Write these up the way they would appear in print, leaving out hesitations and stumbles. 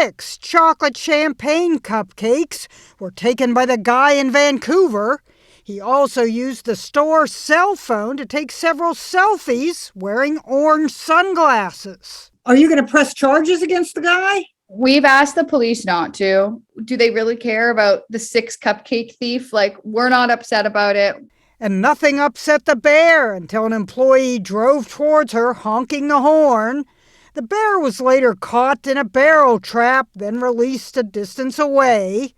6 chocolate champagne cupcakes were taken by the guy in Vancouver. He also used the store cell phone to take several selfies wearing orange sunglasses. Are you going to press charges against the guy? We've asked the police not to. Do they really care about the 6 cupcake thief? We're not upset about it. And nothing upset the bear until an employee drove towards her honking the horn. The bear was later caught in a barrel trap, then released a distance away.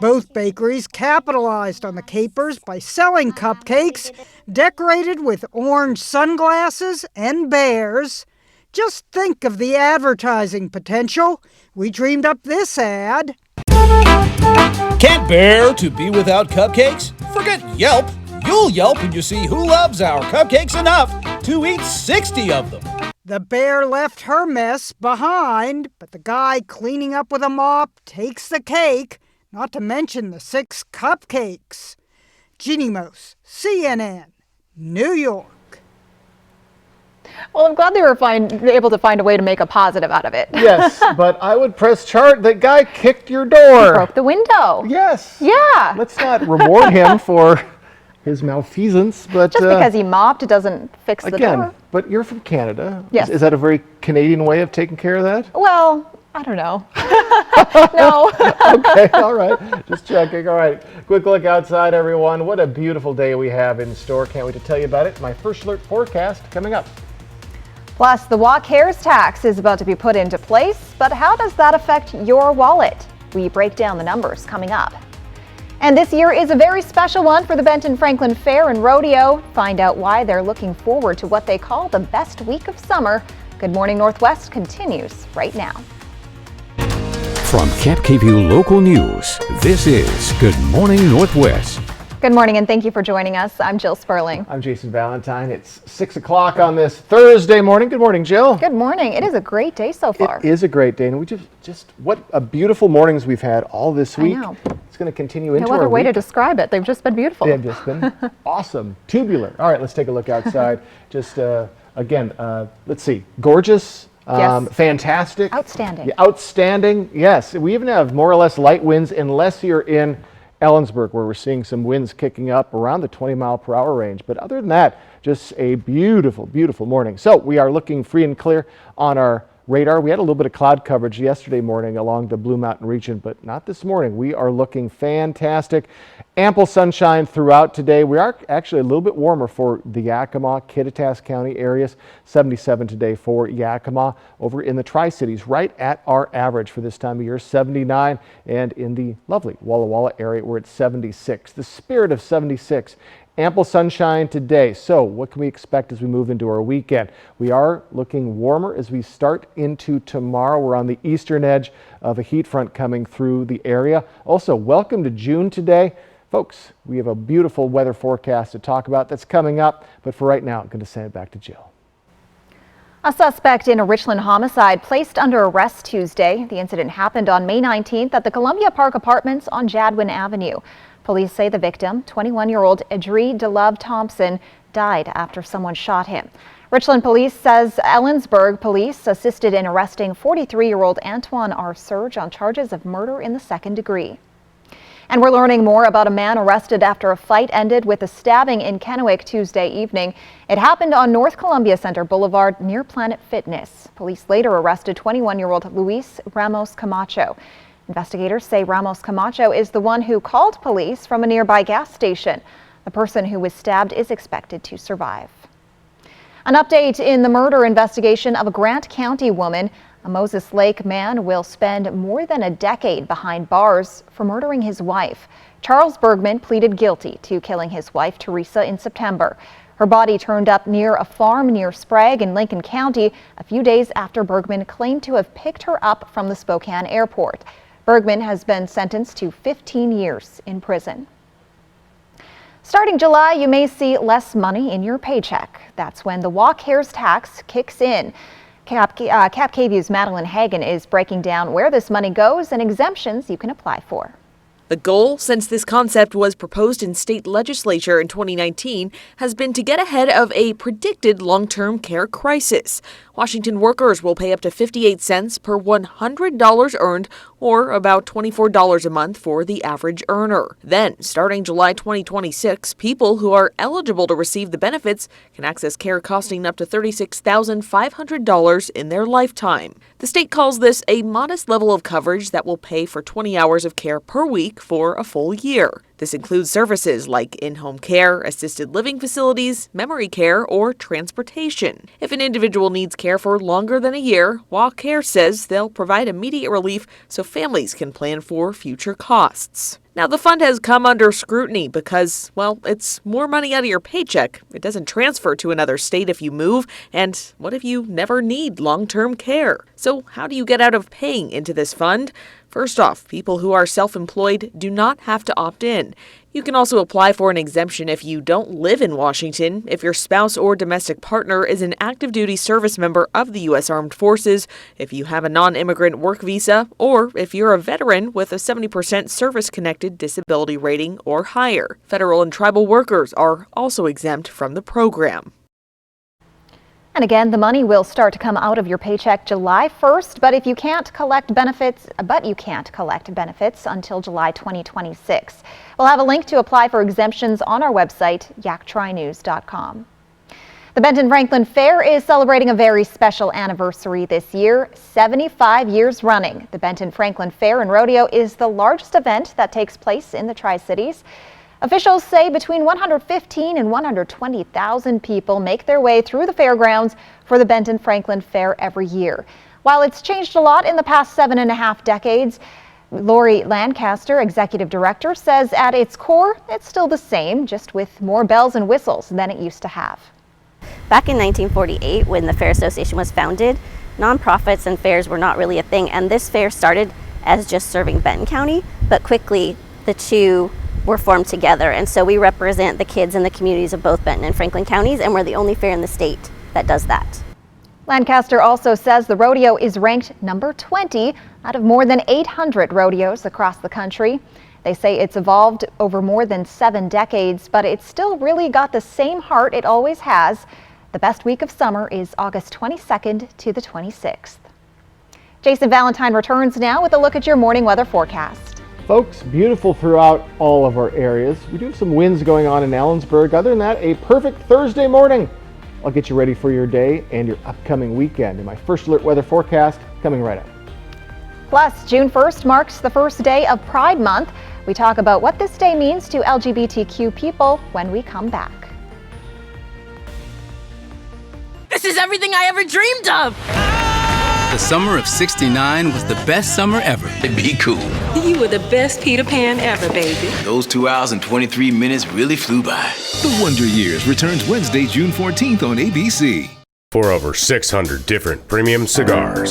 Both bakeries capitalized on the capers by selling cupcakes decorated with orange sunglasses and bears. Just think of the advertising potential. We dreamed up this ad. Can't bear to be without cupcakes? Forget Yelp. You'll yelp when you see who loves our cupcakes enough to eat 60 of them. The bear left her mess behind, but the guy cleaning up with a mop takes the cake, not to mention the 6 cupcakes. Jeannie Mose, CNN, New York. Well, I'm glad they were able to find a way to make a positive out of it. Yes, but I would press charge. That guy kicked your door. He broke the window. Yes. Yeah. Let's not reward him for his malfeasance, but just because he mopped doesn't fix the door. But you're from Canada. Yes. Is that a very Canadian way of taking care of that? Well, I don't know. No. Okay, all right. Just checking. All right. Quick look outside, everyone. What a beautiful day we have in store. Can't wait to tell you about it. My first alert forecast coming up. Plus, the Walk Cares tax is about to be put into place, but how does that affect your wallet? We break down the numbers coming up. And this year is a very special one for the Benton Franklin Fair and Rodeo. Find out why they're looking forward to what they call the best week of summer. Good Morning Northwest continues right now. From Camp KVUE Local News, this is Good Morning Northwest. Good morning and thank you for joining us. I'm Jill Sperling. I'm Jason Valentine. It's 6 o'clock on this Thursday morning. Good morning, Jill. Good morning. It is a great day so far. It is a great day, and we just what a beautiful mornings we've had all this week. I know. It's going to continue into no other our way week. to describe it. They've just been beautiful. They've just been awesome. Tubular. All right, let's take a look outside. Just again, let's see. Gorgeous. Yes. Fantastic. Outstanding. Yeah, outstanding. Yes. We even have more or less light winds unless you're in Ellensburg, where we're seeing some winds kicking up around the 20-mile-per-hour range. But other than that, just a beautiful, beautiful morning. So we are looking free and clear on our radar. We had a little bit of cloud coverage yesterday morning along the Blue Mountain region, but not this morning. We are looking fantastic. Ample sunshine throughout today. We are actually a little bit warmer for the Yakima, Kittitas County areas. 77 today for Yakima. Over in the Tri-Cities, right at our average for this time of year, 79. And in the lovely Walla Walla area, we're at 76. The spirit of 76. Ample sunshine today. So what can we expect as we move into our weekend? We are looking warmer as we start into tomorrow. We're on the eastern edge of a heat front coming through the area. Also, welcome to June today. Folks, we have a beautiful weather forecast to talk about that's coming up. But for right now, I'm going to send it back to Jill. A suspect in a Richland homicide placed under arrest Tuesday. The incident happened on May 19th at the Columbia Park Apartments on Jadwin Avenue. Police say the victim, 21-year-old Adri DeLove Thompson, died after someone shot him. Richland Police says Ellensburg Police assisted in arresting 43-year-old Antoine R. Surge on charges of murder in the second degree. And we're learning more about a man arrested after a fight ended with a stabbing in Kennewick Tuesday evening. It happened on North Columbia Center Boulevard near Planet Fitness. Police later arrested 21-year-old Luis Ramos Camacho. Investigators say Ramos Camacho is the one who called police from a nearby gas station. The person who was stabbed is expected to survive. An update in the murder investigation of a Grant County woman. A Moses Lake man will spend more than a decade behind bars for murdering his wife. Charles Bergman pleaded guilty to killing his wife, Teresa, in September. Her body turned up near a farm near Sprague in Lincoln County a few days after Bergman claimed to have picked her up from the Spokane airport. Bergman has been sentenced to 15 years in prison. Starting July, you may see less money in your paycheck. That's when the Walk Cares tax kicks in. Cap KVUE's Madeline Hagan is breaking down where this money goes and exemptions you can apply for. The goal, since this concept was proposed in state legislature in 2019, has been to get ahead of a predicted long-term care crisis. Washington workers will pay up to 58 cents per $100 earned, or about $24 a month for the average earner. Then, starting July 2026, people who are eligible to receive the benefits can access care costing up to $36,500 in their lifetime. The state calls this a modest level of coverage that will pay for 20 hours of care per week for a full year. This includes services like in-home care, assisted living facilities, memory care, or transportation. If an individual needs care for longer than a year, WaCare says they'll provide immediate relief so families can plan for future costs. Now, the fund has come under scrutiny because, well, it's more money out of your paycheck. It doesn't transfer to another state if you move, and what if you never need long-term care? So how do you get out of paying into this fund? First off, people who are self-employed do not have to opt in. You can also apply for an exemption if you don't live in Washington, if your spouse or domestic partner is an active duty service member of the U.S. Armed Forces, if you have a non-immigrant work visa, or if you're a veteran with a 70% service-connected disability rating or higher. Federal and tribal workers are also exempt from the program. And again, the money will start to come out of your paycheck July 1st, but you can't collect benefits until July 2026. We'll have a link to apply for exemptions on our website, yaktrinews.com. The Benton Franklin Fair is celebrating a very special anniversary this year, 75 years running. The Benton Franklin Fair and Rodeo is the largest event that takes place in the Tri-Cities. Officials say between 115 and 120,000 people make their way through the fairgrounds for the Benton Franklin Fair every year. While it's changed a lot in the past 7.5 decades, Lori Lancaster, executive director, says at its core, it's still the same, just with more bells and whistles than it used to have. Back in 1948, when the Fair Association was founded, nonprofits and fairs were not really a thing, and this fair started as just serving Benton County, but quickly the two were formed together, and so we represent the kids and the communities of both Benton and Franklin counties, and we're the only fair in the state that does that. Lancaster also says the rodeo is ranked number 20 out of more than 800 rodeos across the country. They say it's evolved over more than 7 decades, but it's still really got the same heart it always has. The best week of summer is August 22nd to the 26th. Jason Valentine returns now with a look at your morning weather forecast. Folks, beautiful throughout all of our areas. We do have some winds going on in Ellensburg. Other than that, a perfect Thursday morning. I'll get you ready for your day and your upcoming weekend in my First Alert weather forecast coming right up. Plus, June 1st marks the first day of Pride Month. We talk about what this day means to LGBTQ people when we come back. This is everything I ever dreamed of! The summer of '69 was the best summer ever. Be cool. You were the best Peter Pan ever, baby. Those 2 hours and 23 minutes really flew by. The Wonder Years returns Wednesday, June 14th on ABC. For over 600 different premium cigars,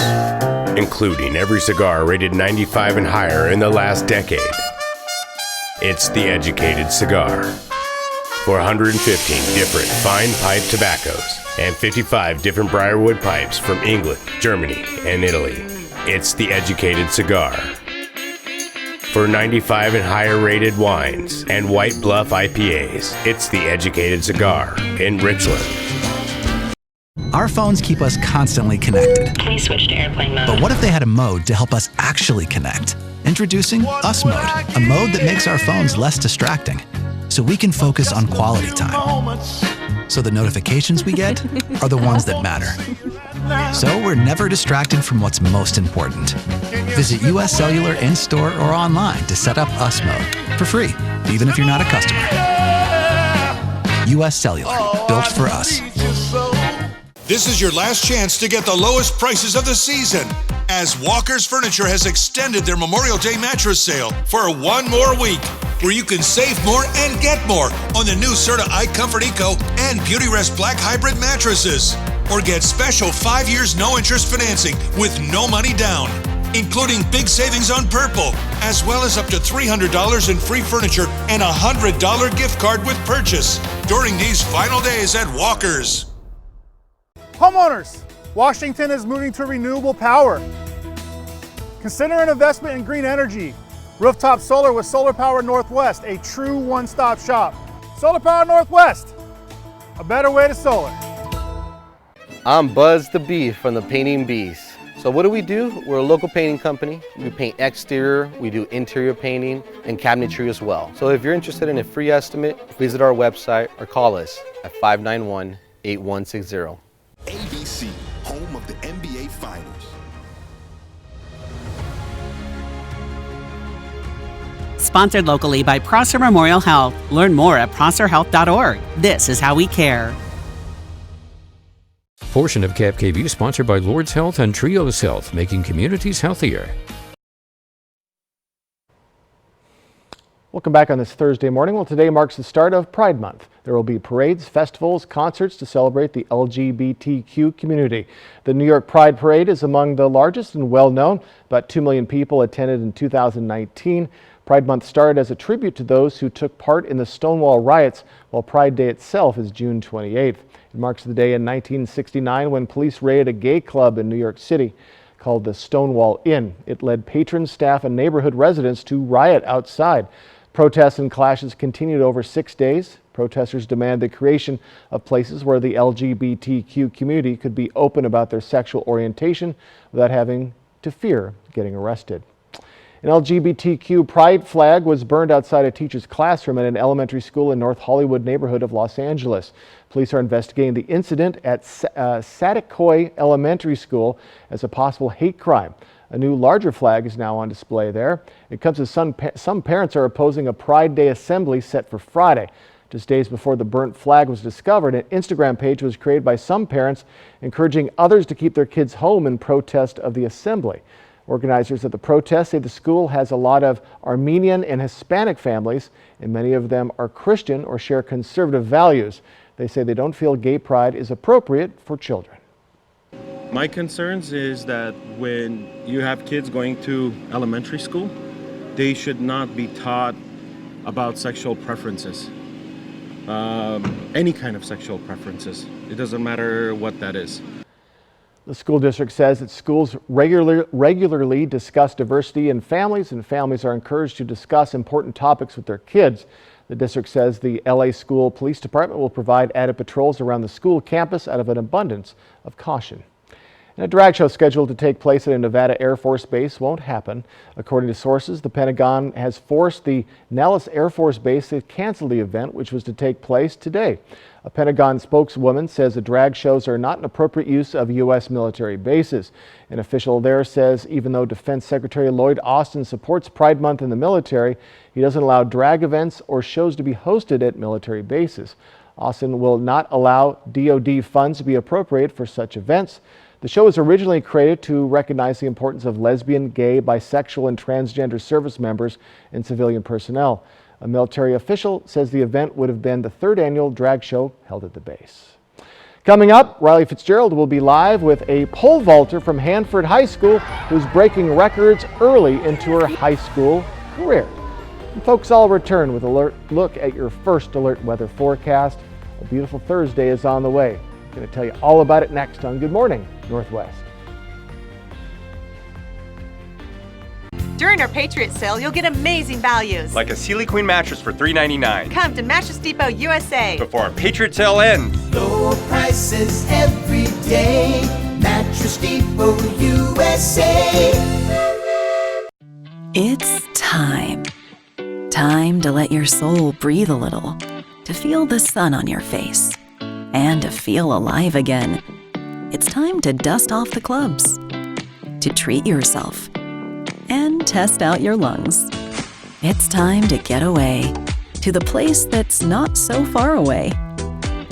including every cigar rated 95 and higher in the last decade, it's The Educated Cigar. For 115 different fine pipe tobaccos and 55 different Briarwood pipes from England, Germany, and Italy, it's The Educated Cigar. For 95 and higher rated wines and White Bluff IPAs, it's The Educated Cigar in Richland. Our phones keep us constantly connected. Please switch to airplane mode. But what if they had a mode to help us actually connect? Introducing Us Mode, a mode that makes our phones less distracting, so we can focus on quality time. So the notifications we get are the ones that matter. So we're never distracted from what's most important. Visit US Cellular in-store or online to set up Us Mode for free, even if you're not a customer. US Cellular, built for us. This is your last chance to get the lowest prices of the season, as Walker's Furniture has extended their Memorial Day mattress sale for 1 more week, where you can save more and get more on the new Serta iComfort Eco and Beautyrest Black Hybrid mattresses. Or get special 5 years no interest financing with no money down, including big savings on Purple, as well as up to $300 in free furniture and a $100 gift card with purchase during these final days at Walker's. Homeowners, Washington is moving to renewable power. Consider an investment in green energy. Rooftop solar with Solar Power Northwest, a true one-stop shop. Solar Power Northwest, a better way to solar. I'm Buzz the Bee from the Painting Bees. So what do? We're a local painting company. We paint exterior, we do interior painting, and cabinetry as well. So if you're interested in a free estimate, visit our website or call us at 591-8160. ABC, home of the NBA Finals. Sponsored locally by Prosser Memorial Health. Learn more at prosserhealth.org. This is how we care. Portion of Cap KV sponsored by Lord's Health and Trios Health, making communities healthier. Welcome back on this Thursday morning. Well, today marks the start of Pride Month. There will be parades, festivals, concerts to celebrate the LGBTQ community. The New York Pride Parade is among the largest and well-known. About 2 million people attended in 2019. Pride Month started as a tribute to those who took part in the Stonewall riots, while Pride Day itself is June 28th. It marks the day in 1969 when police raided a gay club in New York City called the Stonewall Inn. It led patrons, staff, and neighborhood residents to riot outside. Protests and clashes continued over 6 days. Protesters demand the creation of places where the LGBTQ community could be open about their sexual orientation without having to fear getting arrested. An LGBTQ pride flag was burned outside a teacher's classroom at an elementary school in North Hollywood neighborhood of Los Angeles. Police are investigating the incident at Saticoy Elementary School as a possible hate crime. A new larger flag is now on display there. It comes as some parents are opposing a Pride Day assembly set for Friday. Just days before the burnt flag was discovered, an Instagram page was created by some parents encouraging others to keep their kids home in protest of the assembly. Organizers of the protest say the school has a lot of Armenian and Hispanic families, and many of them are Christian or share conservative values. They say they don't feel gay pride is appropriate for children. My concerns is that when you have kids going to elementary school, they should not be taught about sexual preferences. Any kind of sexual preferences. It doesn't matter what that is. The school district says that schools regularly discuss diversity in families, and families are encouraged to discuss important topics with their kids. The district says the LA School Police Department will provide added patrols around the school campus out of an abundance of caution. And a drag show scheduled to take place at a Nevada Air Force base won't happen. According to sources, the Pentagon has forced the Nellis Air Force Base to cancel the event, which was to take place today. A Pentagon spokeswoman says the drag shows are not an appropriate use of U.S. military bases. An official there says even though Defense Secretary Lloyd Austin supports Pride Month in the military, he doesn't allow drag events or shows to be hosted at military bases. Austin will not allow DoD funds to be appropriated for such events. The show was originally created to recognize the importance of lesbian, gay, bisexual, and transgender service members and civilian personnel. A military official says the event would have been the third annual drag show held at the base. Coming up, Riley Fitzgerald will be live with a pole vaulter from Hanford High School who's breaking records early into her high school career. And folks, I'll return with a look at your first alert weather forecast. A beautiful Thursday is on the way. I'm going to tell you all about it next on Good Morning Northwest. During our Patriot sale, you'll get amazing values. Like a Sealy Queen mattress for $3.99. Come to Mattress Depot USA before our Patriot sale ends. Low prices every day. Mattress Depot USA. It's time. Time to let your soul breathe a little. To feel the sun on your face. And to feel alive again. It's time to dust off the clubs. To treat yourself. And test out your lungs. It's time to get away to the place that's not so far away.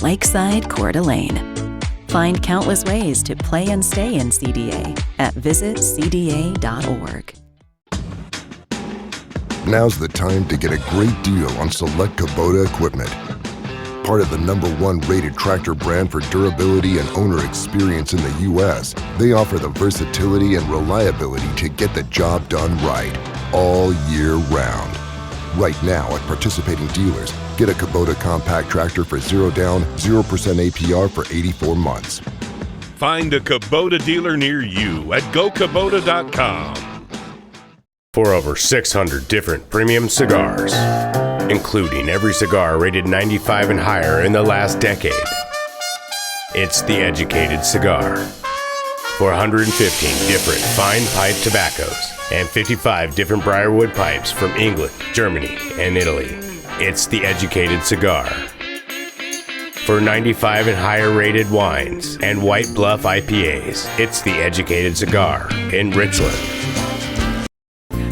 Lakeside Coeur d'Alene. Find countless ways to play and stay in CDA at visitcda.org. Now's the time to get a great deal on select Kubota equipment. Part of the #1 rated tractor brand for durability and owner experience in the U.S., they offer the versatility and reliability to get the job done right, all year round. Right now at participating dealers, get a Kubota compact tractor for 0 down, 0% APR for 84 months. Find a Kubota dealer near you at gokubota.com. for over 600 different premium cigars, including every cigar rated 95 and higher in the last decade. It's The Educated Cigar. For 115 different fine pipe tobaccos and 55 different Briarwood pipes from England, Germany, and Italy. It's The Educated Cigar. For 95 and higher rated wines and White Bluff IPAs, it's The Educated Cigar in Richland.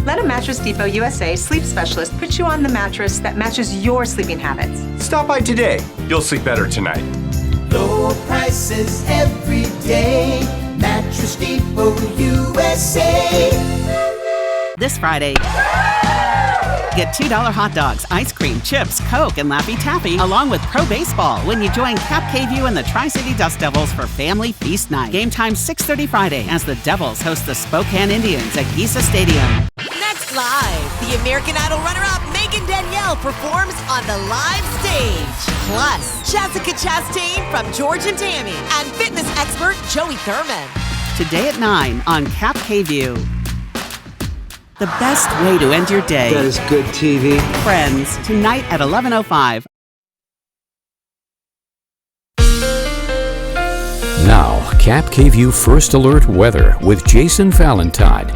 Let a Mattress Depot USA sleep specialist put you on the mattress that matches your sleeping habits. Stop by today. You'll sleep better tonight. Low prices every day. Mattress Depot USA. This Friday, get $2 hot dogs, ice cream, chips, Coke, and Laffy Taffy, along with Pro Baseball when you join Cap KVU and the Tri-City Dust Devils for Family Feast Night. Game time 6:30 Friday as the Devils host the Spokane Indians at Giza Stadium. Next live, the American Idol runner-up Megan Danielle performs on the live stage. Plus, Jessica Chastain from George and Tammy and fitness expert Joey Thurman. Today at 9 on Cap KVU. The best way to end your day. That is good TV. Friends, tonight at 11:05. Now, Cap KVU First Alert Weather with Jason Valentine.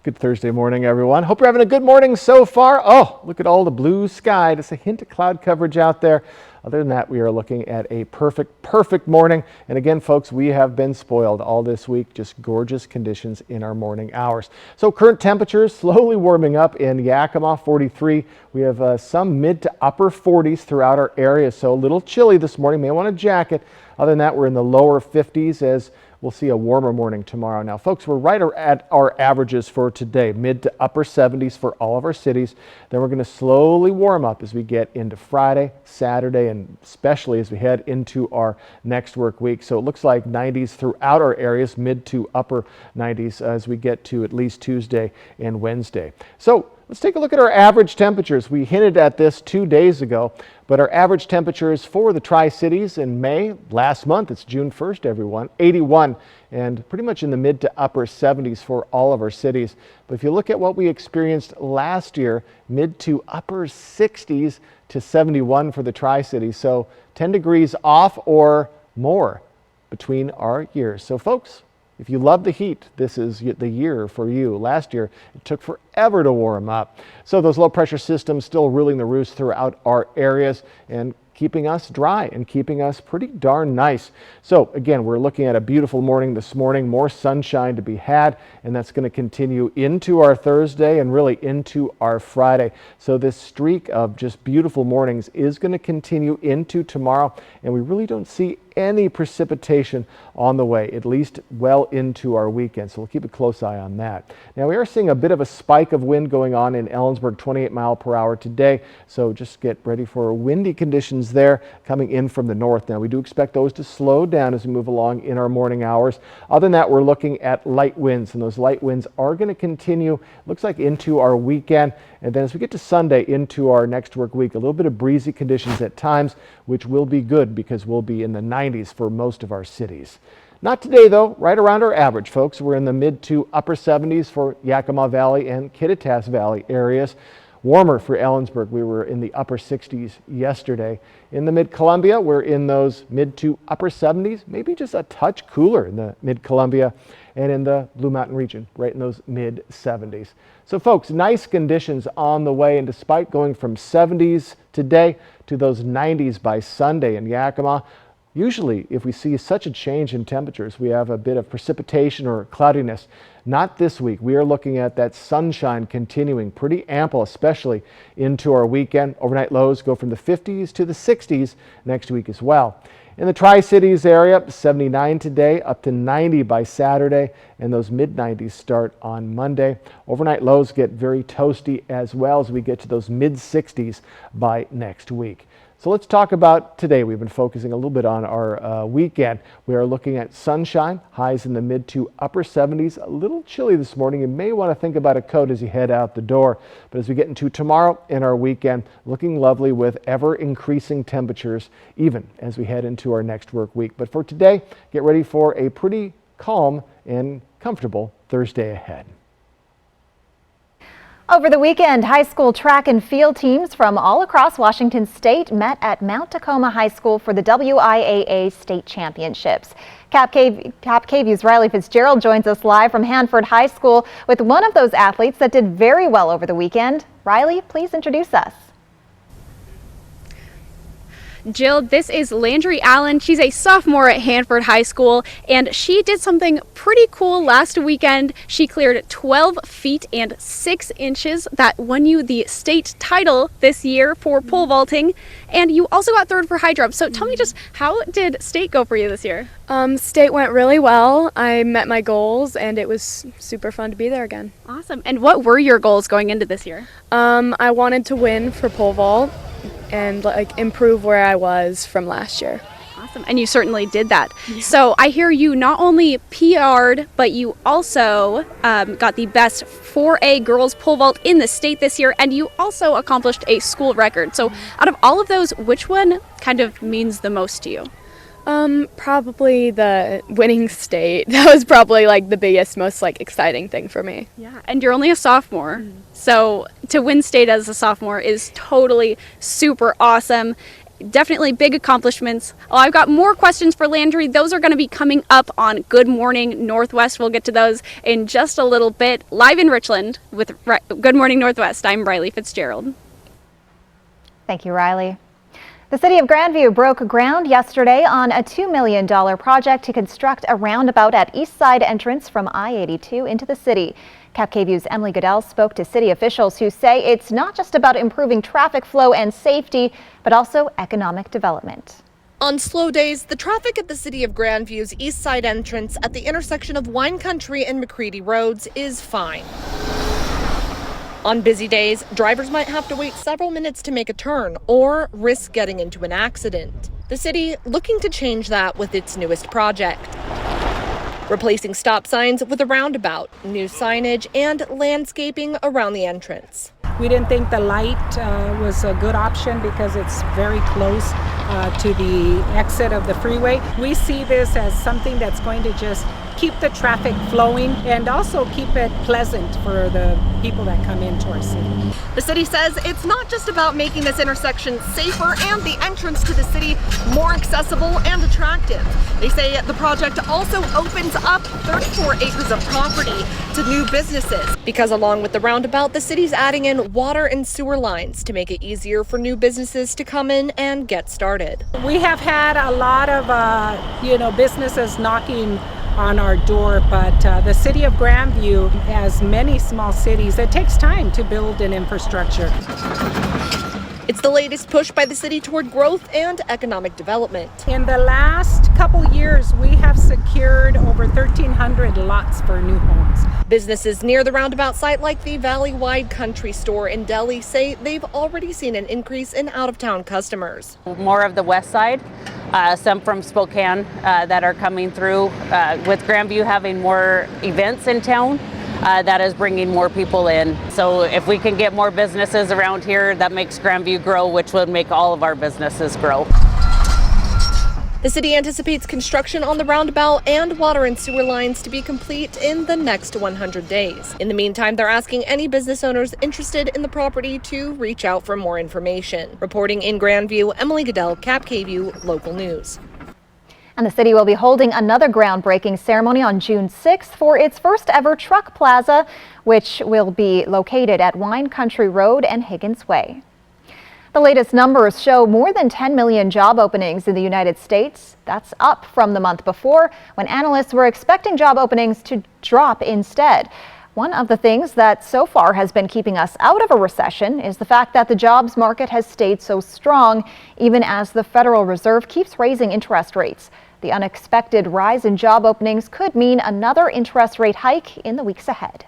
Good Thursday morning, everyone. Hope you're having a good morning so far. Oh, look at all the blue sky. Just a hint of cloud coverage out there. Other than that, we are looking at a perfect morning. And again, folks, we have been spoiled all this week. Just gorgeous conditions in our morning hours. So current temperatures slowly warming up in Yakima, 43. We have some mid to upper 40s throughout our area. So a little chilly this morning. May want a jacket. Other than that, we're in the lower 50s as we'll see a warmer morning tomorrow. Now, folks, we're right at our averages for today, mid to upper 70s for all of our cities. Then we're going to slowly warm up as we get into Friday, Saturday, and especially as we head into our next work week. So it looks like 90s throughout our areas, mid to upper 90s as we get to at least Tuesday and Wednesday. So let's take a look at our average temperatures. We hinted at this 2 days ago, but our average temperatures for the Tri-Cities in May, last month, it's June 1st, everyone, 81, and pretty much in the mid to upper 70s for all of our cities. But if you look at what we experienced last year, mid to upper 60s to 71 for the Tri-Cities. So 10 degrees off or more between our years. So folks, if you love the heat, this is the year for you. Last year, it took forever to warm up. So those low pressure systems still ruling the roost throughout our areas and keeping us dry and keeping us pretty darn nice. So again, we're looking at a beautiful morning this morning, more sunshine to be had, and that's going to continue into our Thursday and really into our Friday. So this streak of just beautiful mornings is going to continue into tomorrow, and we really don't see any precipitation on the way, at least well into our weekend. So we'll keep a close eye on that. Now we are seeing a bit of a spike of wind going on in Ellensburg, 28 mile per hour today. So just get ready for windy conditions there coming in from the north. Now we do expect those to slow down as we move along in our morning hours. Other than that, we're looking at light winds, and those light winds are going to continue, looks like into our weekend. And then as we get to Sunday into our next work week, a little bit of breezy conditions at times, which will be good because we'll be in the 90s for most of our cities. Not today, though, right around our average, folks. We're in the mid to upper 70s for Yakima Valley and Kittitas Valley areas. Warmer for Ellensburg. We were in the upper 60s yesterday. In the mid-Columbia, we're in those mid to upper 70s, maybe just a touch cooler in the mid-Columbia, and in the Blue Mountain region, right in those mid-70s. So folks, nice conditions on the way, and despite going from 70s today to those 90s by Sunday in Yakima, usually if we see such a change in temperatures, we have a bit of precipitation or cloudiness. Not this week. We are looking at that sunshine continuing pretty ample, especially into our weekend. Overnight lows go from the 50s to the 60s next week as well. In the Tri-Cities area, 79 today, up to 90 by Saturday, and those mid-90s start on Monday. Overnight lows get very toasty as well as we get to those mid-60s by next week. So let's talk about today. We've been focusing a little bit on our weekend. We are looking at sunshine, highs in the mid to upper 70s. A little chilly this morning. You may want to think about a coat as you head out the door. But as we get into tomorrow and our weekend, looking lovely with ever increasing temperatures, even as we head into our next work week. But for today, get ready for a pretty calm and comfortable Thursday ahead. Over the weekend, high school track and field teams from all across Washington state met at Mount Tacoma High School for the WIAA State Championships. Cap KVU's Riley Fitzgerald joins us live from Hanford High School with one of those athletes that did very well over the weekend. Riley, please introduce us. Jill, this is Landry Allen. She's a sophomore at Hanford High School, and she did something pretty cool last weekend. She cleared 12 feet and 6 inches. That won you the state title this year for pole vaulting, and you also got third for high jump. So tell me, just how did state go for you this year? State went really well. I met my goals, and it was super fun to be there again. Awesome. And what were your goals going into this year? I wanted to win for pole vault and improve where I was from last year. Awesome. And you certainly did that. Yeah. So I hear you not only PR'd, but you also got the best 4A girls pole vault in the state this year, and you also accomplished a school record. So out of all of those, which one kind of means the most to you? Probably the winning state. That was probably the biggest, most exciting thing for me. Yeah, and you're only a sophomore. So to win state as a sophomore is totally super awesome. Definitely big accomplishments. Oh, I've got more questions for Landry. Those are going to be coming up on Good Morning Northwest. We'll get to those in just a little bit. Live in Richland with Good Morning Northwest, I'm Riley Fitzgerald. Thank you, Riley. The city of Grandview broke ground yesterday on a $2 million project to construct a roundabout at East Side entrance from I-82 into the city. Cap KVU's Emily Goodell spoke to city officials who say it's not just about improving traffic flow and safety, but also economic development. On slow days, the traffic at the city of Grandview's East Side entrance at the intersection of Wine Country and McCready Roads is fine. On busy days, drivers might have to wait several minutes to make a turn or risk getting into an accident. The city looking to change that with its newest project. Replacing stop signs with a roundabout, new signage, and landscaping around the entrance. We didn't think the light was a good option because it's very close to the exit of the freeway. We see this as something that's going to just keep the traffic flowing and also keep it pleasant for the people that come into our city. The city says it's not just about making this intersection safer and the entrance to the city more accessible and attractive. They say the project also opens up 34 acres of property to new businesses because along with the roundabout, the city's adding in water and sewer lines to make it easier for new businesses to come in and get started. We have had a lot of businesses knocking on our door, but the city of Grandview, as many small cities, it takes time to build an infrastructure. It's the latest push by the city toward growth and economic development. In the last couple years, we have secured over 1,300 lots for new homes. Businesses near the roundabout site, like the Valley Wide Country store in Delhi, say they've already seen an increase in out-of-town customers. More of the west side, some from Spokane that are coming through. With Grandview having more events in town, that is bringing more people in. So if we can get more businesses around here, that makes Grandview grow, which would make all of our businesses grow. The city anticipates construction on the roundabout and water and sewer lines to be complete in the next 100 days. In the meantime, they're asking any business owners interested in the property to reach out for more information. Reporting in Grandview, Emily Goodell, Cap KVU Local News. And the city will be holding another groundbreaking ceremony on June 6th for its first ever truck plaza, which will be located at Wine Country Road and Higgins Way. The latest numbers show more than 10 million job openings in the United States. That's up from the month before, when analysts were expecting job openings to drop instead. One of the things that so far has been keeping us out of a recession is the fact that the jobs market has stayed so strong, even as the Federal Reserve keeps raising interest rates. The unexpected rise in job openings could mean another interest rate hike in the weeks ahead.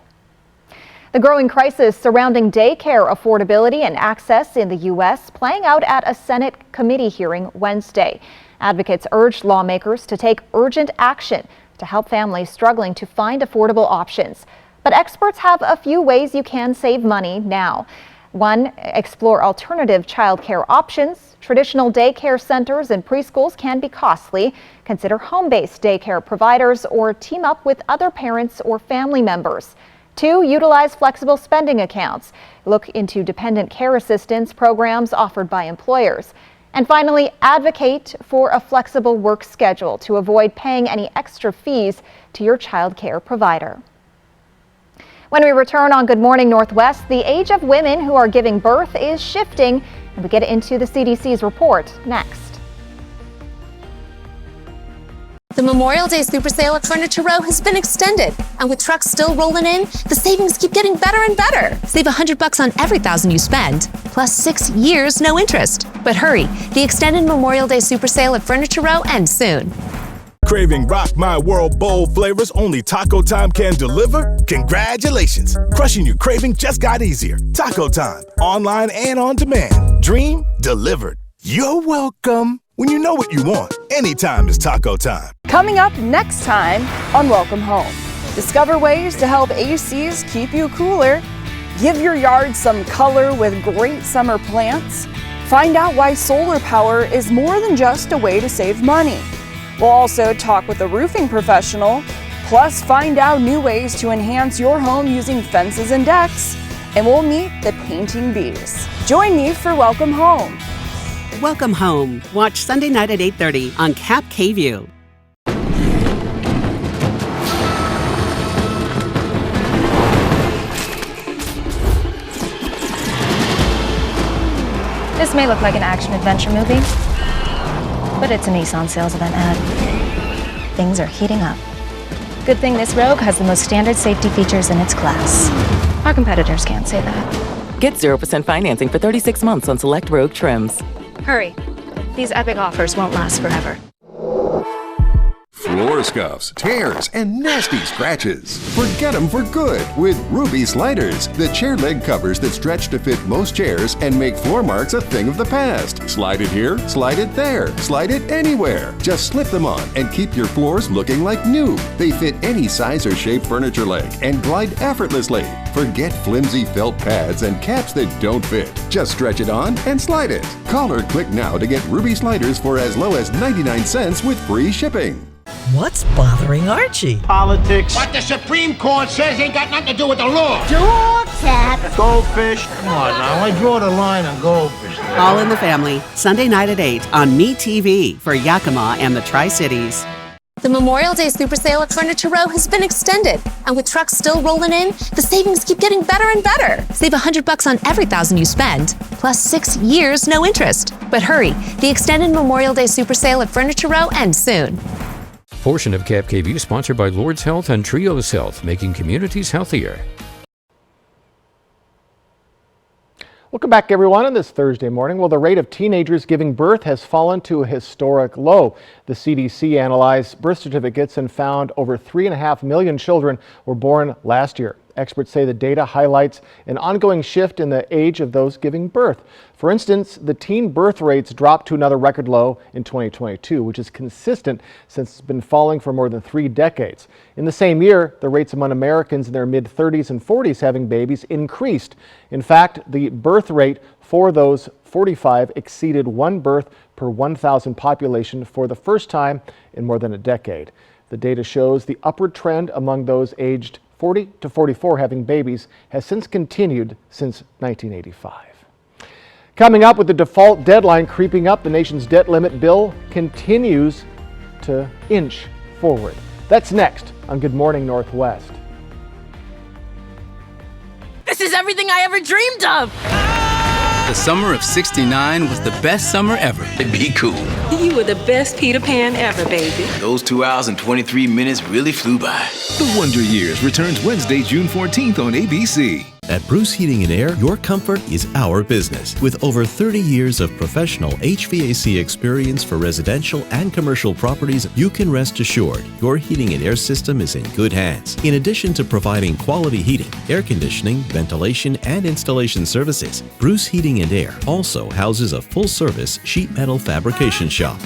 The growing crisis surrounding daycare affordability and access in the U.S. playing out at a Senate committee hearing Wednesday. Advocates urged lawmakers to take urgent action to help families struggling to find affordable options. But experts have a few ways you can save money now. One, explore alternative childcare options. Traditional daycare centers and preschools can be costly. Consider home-based daycare providers or team up with other parents or family members. 2, utilize flexible spending accounts. Look into dependent care assistance programs offered by employers. And finally, advocate for a flexible work schedule to avoid paying any extra fees to your child care provider. When we return on Good Morning Northwest, the age of women who are giving birth is shifting, and we get into the CDC's report next. The Memorial Day Super Sale at Furniture Row has been extended, and with trucks still rolling in, the savings keep getting better and better. Save $100 on every $1,000 you spend, plus 6 years no interest. But hurry, the extended Memorial Day Super Sale at Furniture Row ends soon. Craving Rock My World bowl flavors only Taco Time can deliver? Congratulations! Crushing your craving just got easier. Taco Time, online and on demand. Dream delivered. You're welcome. When you know what you want, anytime is Taco Time. Coming up next time on Welcome Home. Discover ways to help ACs keep you cooler. Give your yard some color with great summer plants. Find out why solar power is more than just a way to save money. We'll also talk with a roofing professional, plus find out new ways to enhance your home using fences and decks. And we'll meet the painting bees. Join me for Welcome Home. Welcome Home. Watch Sunday night at 8:30 on Cap KView. This may look like an action-adventure movie, but it's a Nissan sales event ad. Things are heating up. Good thing this Rogue has the most standard safety features in its class. Our competitors can't say that. Get 0% financing for 36 months on select Rogue trims. Hurry. These epic offers won't last forever. Floor scuffs, tears, and nasty scratches. Forget them for good with Ruby Sliders, the chair leg covers that stretch to fit most chairs and make floor marks a thing of the past. Slide it here, slide it there, slide it anywhere. Just slip them on and keep your floors looking like new. They fit any size or shape furniture leg and glide effortlessly. Forget flimsy felt pads and caps that don't fit. Just stretch it on and slide it. Call or click now to get Ruby Sliders for as low as 99 cents with free shipping. What's bothering Archie? Politics. What the Supreme Court says ain't got nothing to do with the law. Door tap. Goldfish. Come on now, I draw the line on goldfish. All in the Family, Sunday night at 8 on MeTV for Yakima and the Tri-Cities. The Memorial Day Super Sale at Furniture Row has been extended, and with trucks still rolling in, the savings keep getting better and better. Save $100 on every $1,000 you spend, plus 6 years no interest. But hurry, the extended Memorial Day Super Sale at Furniture Row ends soon. Portion of Cap KView sponsored by Lord's Health and Trios Health, making communities healthier. Welcome back, everyone, on this Thursday morning. Well, the rate of teenagers giving birth has fallen to a historic low. The CDC analyzed birth certificates and found over 3.5 million children were born last year. Experts say the data highlights an ongoing shift in the age of those giving birth. For instance, the teen birth rates dropped to another record low in 2022, which is consistent since it's been falling for more than 3 decades. In the same year, the rates among Americans in their mid-30s and 40s having babies increased. In fact, the birth rate for those 45 exceeded 1 birth per 1,000 population for the first time in more than a decade. The data shows the upward trend among those aged 40 to 44 having babies has since continued since 1985. Coming up, with the default deadline creeping up, the nation's debt limit bill continues to inch forward. That's next on Good Morning Northwest. This is everything I ever dreamed of! The summer of '69 was the best summer ever. Be cool. You were the best Peter Pan ever, baby. Those 2 hours and 23 minutes really flew by. The Wonder Years returns Wednesday, June 14th on ABC. At Bruce Heating and Air, your comfort is our business. With over 30 years of professional HVAC experience for residential and commercial properties, you can rest assured your heating and air system is in good hands. In addition to providing quality heating, air conditioning, ventilation, and installation services, Bruce Heating and Air also houses a full-service sheet metal fabrication shop.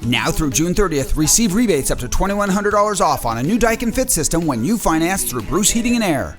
Now through June 30th, receive rebates up to $2,100 off on a new Daikin Fit system when you finance through Bruce Heating and Air.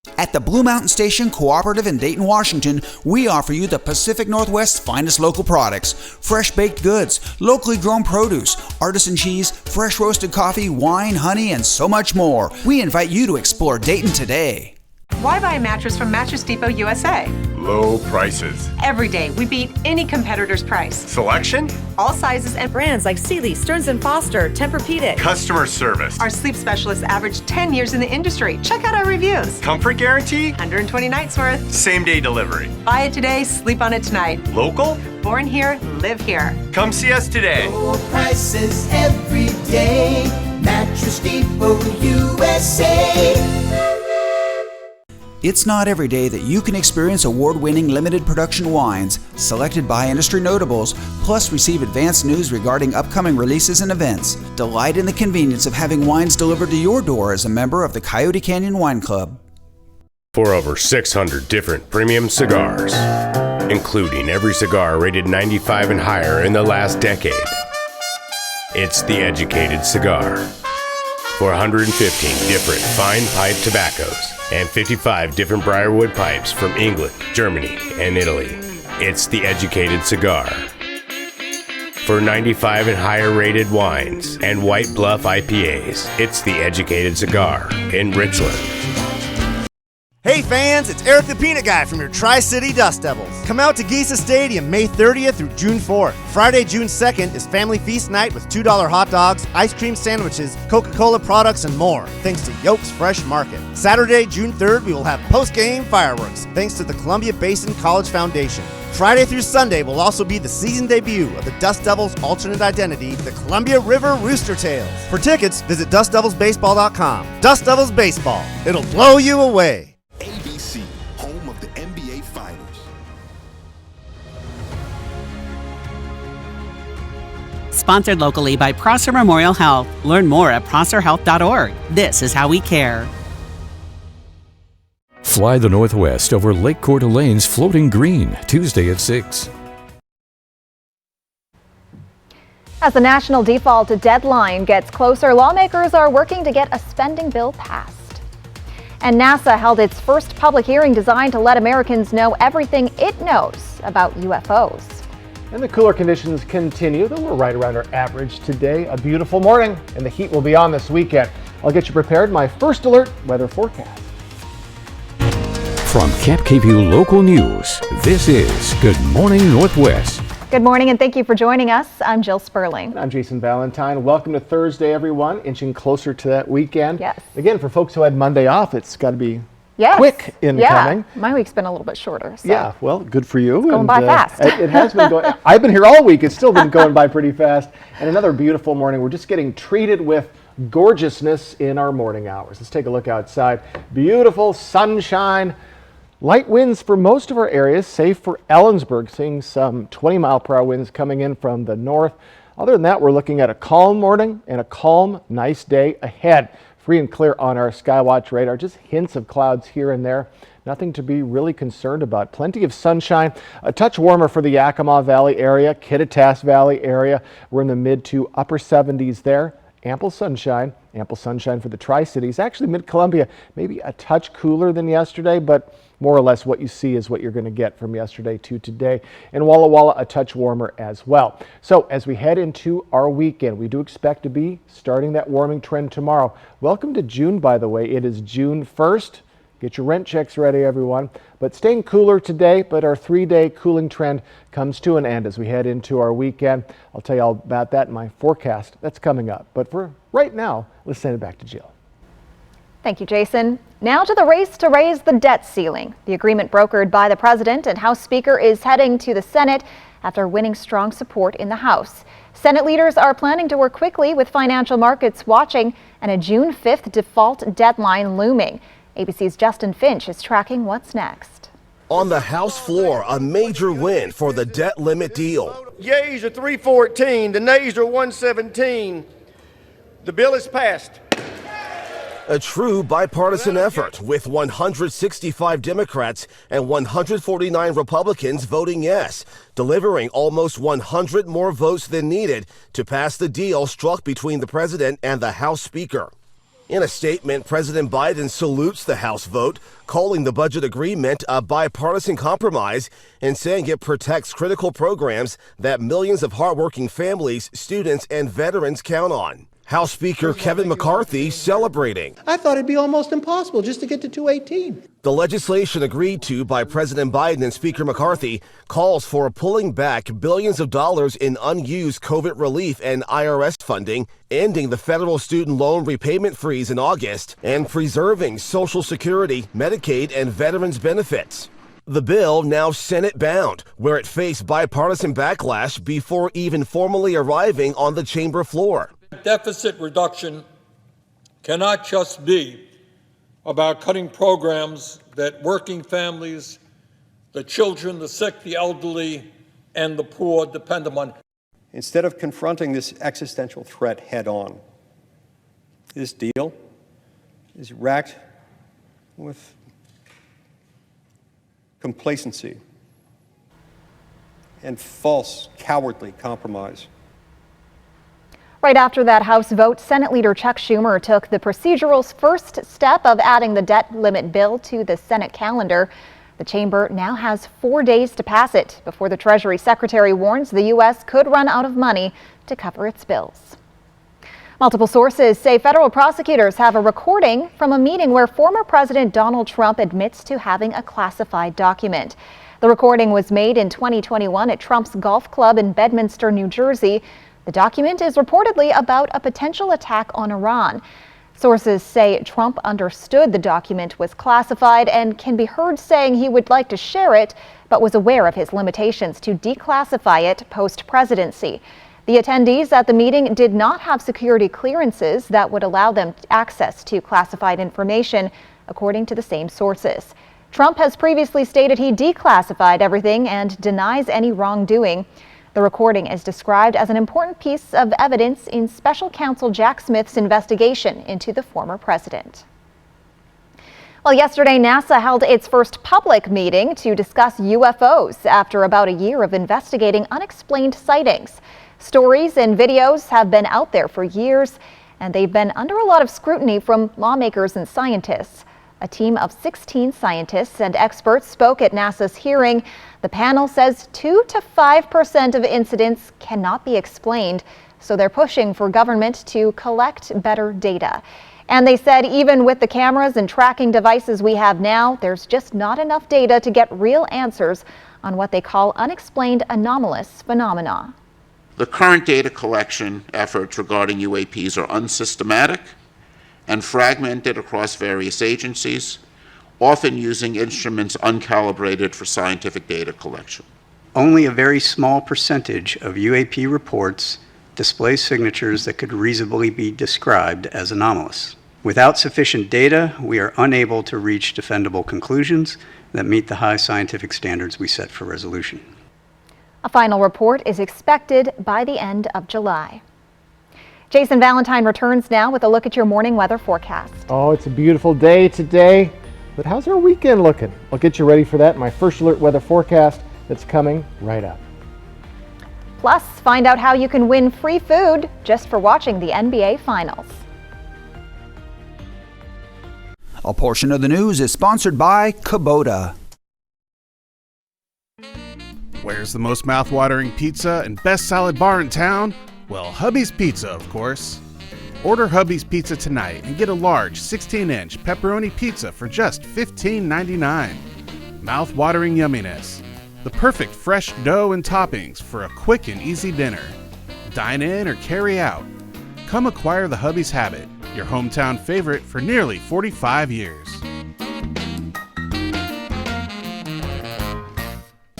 At the Blue Mountain Station Cooperative in Dayton, Washington, we offer you the Pacific Northwest's finest local products: fresh baked goods, locally grown produce, artisan cheese, fresh roasted coffee, wine, honey, and so much more. We invite you to explore Dayton today. Why buy a mattress from Mattress Depot USA? Low prices. Every day, we beat any competitor's price. Selection? All sizes and brands like Sealy, Stearns & Foster, Tempur-Pedic. Customer service. Our sleep specialists average 10 years in the industry. Check out our reviews. Comfort guarantee? 120 nights worth. Same day delivery. Buy it today, sleep on it tonight. Local? Born here, live here. Come see us today. Low prices every day. Mattress Depot USA. It's not every day that you can experience award-winning limited production wines, selected by industry notables, plus receive advanced news regarding upcoming releases and events. Delight in the convenience of having wines delivered to your door as a member of the Coyote Canyon Wine Club. For over 600 different premium cigars, including every cigar rated 95 and higher in the last decade, it's The Educated Cigar. For 115 different fine pipe tobaccos and 55 different Briarwood pipes from England, Germany, and Italy, it's The Educated Cigar. For 95 and higher rated wines and White Bluff IPAs, it's The Educated Cigar in Richland. Hey fans, it's Eric the Peanut Guy from your Tri-City Dust Devils. Come out to Giesa Stadium May 30th through June 4th. Friday, June 2nd is Family Feast Night with $2 hot dogs, ice cream sandwiches, Coca-Cola products, and more, thanks to Yoke's Fresh Market. Saturday, June 3rd, we will have post-game fireworks, thanks to the Columbia Basin College Foundation. Friday through Sunday will also be the season debut of the Dust Devils' alternate identity, the Columbia River Rooster Tails. For tickets, visit DustDevilsBaseball.com. Dust Devils Baseball. It'll blow you away. ABC, home of the NBA Finals. Sponsored locally by Prosser Memorial Health. Learn more at prosserhealth.org. This is how we care. Fly the Northwest over Lake Coeur d'Alene's floating green, Tuesday at 6. As the national default deadline gets closer, lawmakers are working to get a spending bill passed. And NASA held its first public hearing designed to let Americans know everything it knows about UFOs. And the cooler conditions continue, though we're right around our average today. A beautiful morning, and the heat will be on this weekend. I'll get you prepared. My first alert weather forecast. From Cap KVU Local News, this is Good Morning Northwest. Good morning and thank you for joining us. I'm Jill Sperling. I'm Jason Valentine. Welcome to Thursday, everyone. Inching closer to that weekend. Yes. Again, for folks who had Monday off, it's got to be yes. quick incoming. Yeah, my week's been a little bit shorter. So. Yeah, well, good for you. It's going by fast. It has been going. I've been here all week. It's still been going by pretty fast. And another beautiful morning. We're just getting treated with gorgeousness in our morning hours. Let's take a look outside. Beautiful sunshine. Light winds for most of our areas, save for Ellensburg, seeing some 20-mile-per-hour winds coming in from the north. Other than that, we're looking at a calm morning and a calm, nice day ahead. Free and clear on our Skywatch radar, just hints of clouds here and there. Nothing to be really concerned about. Plenty of sunshine, a touch warmer for the Yakima Valley area, Kittitas Valley area. We're in the mid to upper 70s there. Ample sunshine for the Tri-Cities. Actually, Mid-Columbia, maybe a touch cooler than yesterday, but more or less what you see is what you're going to get from yesterday to today. And Walla Walla, a touch warmer as well. So as we head into our weekend, we do expect to be starting that warming trend tomorrow. Welcome to June, by the way. It is June 1st. Get your rent checks ready, everyone. But staying cooler today, but our 3-day cooling trend comes to an end as we head into our weekend. I'll tell you all about that in my forecast that's coming up. But for right now, let's send it back to Jill. Thank you, Jason. Now to the race to raise the debt ceiling. The agreement brokered by the president and House Speaker is heading to the Senate after winning strong support in the House. Senate leaders are planning to work quickly with financial markets watching and a June 5th default deadline looming. ABC's Justin Finch is tracking what's next. On the House floor, a major win for the debt limit deal. Yeas are 314, the nays are 117. The bill is passed. A true bipartisan effort with 165 Democrats and 149 Republicans voting yes, delivering almost 100 more votes than needed to pass the deal struck between the president and the House Speaker. In a statement, President Biden salutes the House vote, calling the budget agreement a bipartisan compromise and saying it protects critical programs that millions of hardworking families, students, and veterans count on. House Speaker Kevin McCarthy celebrating. I thought it'd be almost impossible just to get to 218. The legislation agreed to by President Biden and Speaker McCarthy calls for pulling back billions of dollars in unused COVID relief and IRS funding, ending the federal student loan repayment freeze in August, and preserving Social Security, Medicaid, and veterans benefits. The bill now Senate-bound, where it faced bipartisan backlash before even formally arriving on the chamber floor. Deficit reduction cannot just be about cutting programs that working families, the children, the sick, the elderly, and the poor depend upon. Instead of confronting this existential threat head on, this deal is racked with complacency and false, cowardly compromise. Right after that House vote, Senate Leader Chuck Schumer took the procedural's first step of adding the debt limit bill to the Senate calendar. The chamber now has 4 days to pass it before the Treasury Secretary warns the U.S. could run out of money to cover its bills. Multiple sources say federal prosecutors have a recording from a meeting where former President Donald Trump admits to having a classified document. The recording was made in 2021 at Trump's golf club in Bedminster, New Jersey. The document is reportedly about a potential attack on Iran. Sources say Trump understood the document was classified and can be heard saying he would like to share it, but was aware of his limitations to declassify it post-presidency. The attendees at the meeting did not have security clearances that would allow them access to classified information, according to the same sources. Trump has previously stated he declassified everything and denies any wrongdoing. The recording is described as an important piece of evidence in Special Counsel Jack Smith's investigation into the former president. Well, yesterday, NASA held its first public meeting to discuss UFOs after about a year of investigating unexplained sightings. Stories and videos have been out there for years, and they've been under a lot of scrutiny from lawmakers and scientists. A team of 16 scientists and experts spoke at NASA's hearing. The panel says 2 to 5% of incidents cannot be explained, so they're pushing for government to collect better data. And they said even with the cameras and tracking devices we have now, there's just not enough data to get real answers on what they call unexplained anomalous phenomena. The current data collection efforts regarding UAPs are unsystematic and fragmented across various agencies, often using instruments uncalibrated for scientific data collection. Only a very small percentage of UAP reports display signatures that could reasonably be described as anomalous. Without sufficient data, we are unable to reach defendable conclusions that meet the high scientific standards we set for resolution. A final report is expected by the end of July. Jason Valentine returns now with a look at your morning weather forecast. Oh, it's a beautiful day today, but how's our weekend looking? I'll get you ready for that in my first alert weather forecast that's coming right up. Plus, find out how you can win free food just for watching the NBA Finals. A portion of the news is sponsored by Kubota. Where's the most mouth-watering pizza and best salad bar in town? Well, Hubby's Pizza, of course. Order Hubby's Pizza tonight and get a large 16-inch pepperoni pizza for just $15.99. Mouth-watering yumminess. The perfect fresh dough and toppings for a quick and easy dinner. Dine in or carry out. Come acquire the Hubby's Habit, your hometown favorite for nearly 45 years.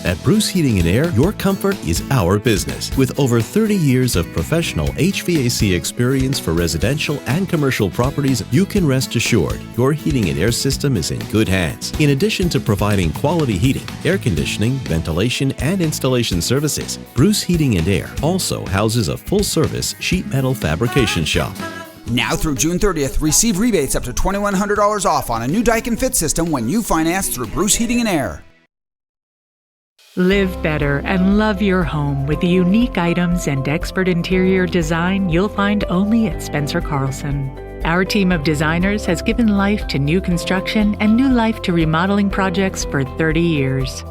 At Bruce Heating & Air, your comfort is our business. With over 30 years of professional HVAC experience for residential and commercial properties, you can rest assured your heating and air system is in good hands. In addition to providing quality heating, air conditioning, ventilation, and installation services, Bruce Heating & Air also houses a full-service sheet metal fabrication shop. Now through June 30th, receive rebates up to $2,100 off on a new Daikin Fit system when you finance through Bruce Heating & Air. Live better and love your home with the unique items and expert interior design you'll find only at Spencer Carlson. Our team of designers has given life to new construction and new life to remodeling projects for 30 years.